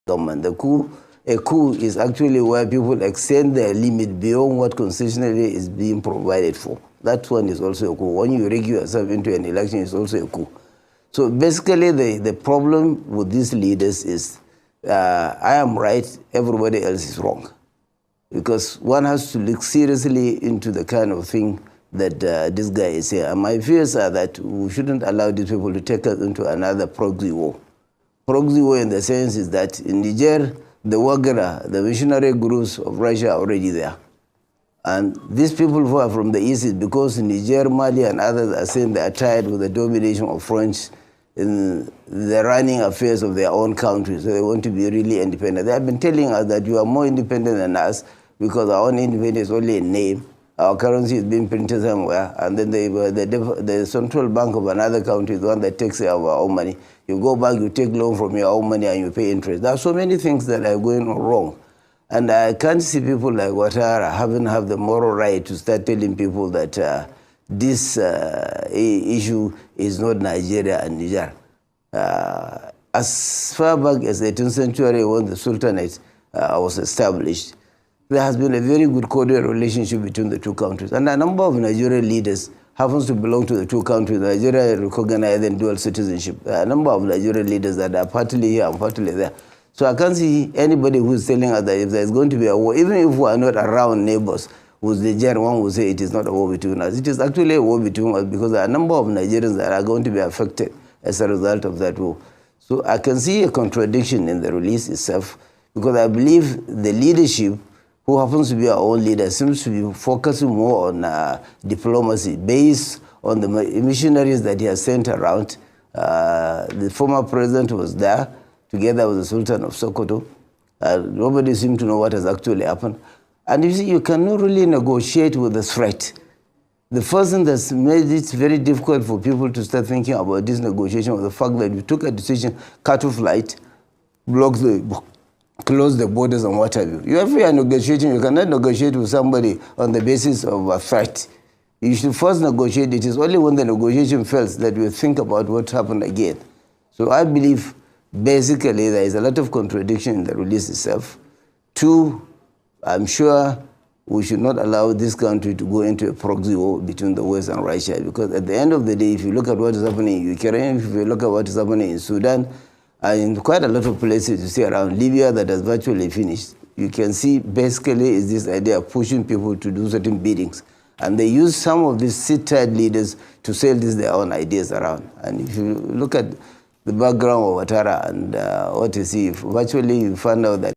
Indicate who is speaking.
Speaker 1: government. A coup is actually where people extend their limit beyond what constitutionally is being provided for. That one is also a coup. When you rig yourself into an election, it's also a coup. So basically, the problem with these leaders is I am right, everybody else is wrong. Because one has to look seriously into the kind of thing that this guy is saying. And my fears are that we shouldn't allow these people to take us into another proxy war. Proxy war in the sense is that in Niger, the Wagner, the missionary groups of Russia are already there. And these people who are from the East is because Niger, Mali, and others are saying they are tired with the domination of French in the running affairs of their own country, so they want to be really independent. They have been telling us that you are more independent than us because our own independence is only a name. Our currency is being printed somewhere, and then the central bank of another country is the one that takes care of our own money. You go back, you take loan from your own money, and you pay interest. There are so many things that are going on wrong. And I can't see people like Ouattara have the moral right to start telling people that this issue is not Nigeria and Niger. As far back as the 18th century when the Sultanate was established, there has been a very good cordial relationship between the two countries. And a number of Nigerian leaders happens to belong to the two countries. Nigeria recognized in dual citizenship. There are a number of Nigerian leaders that are partly here and partly there. So I can't see anybody who is telling us that if there is going to be a war, even if we are not around neighbors, with Niger, one will say it is not a war between us. It is actually a war between us because there are a number of Nigerians that are going to be affected as a result of that war. So I can see a contradiction in the release itself because I believe the leadership, who happens to be our own leader, seems to be focusing more on diplomacy based on the missionaries that he has sent around. The former president was there together with the Sultan of Sokoto. Nobody seemed to know what has actually happened. And you see, you cannot really negotiate with the threat. The first thing that's made it very difficult for people to start thinking about this negotiation was the fact that you took a decision, cut off light, close the borders and what have you. You have a negotiation, you cannot negotiate with somebody on the basis of a threat. You should first negotiate. It is only when the negotiation fails that you think about what happened again. So I believe basically there is a lot of contradiction in the release itself. Two, I'm sure we should not allow this country to go into a proxy war between the West and Russia, because at the end of the day, if you look at what is happening in Ukraine, if you look at what is happening in Sudan, and in quite a lot of places you see around Libya that has virtually finished, you can see basically is this idea of pushing people to do certain biddings. And they use some of these sit-tight leaders to sell their own ideas around. And if you look at the background of Ouattara and what you see, virtually you find out that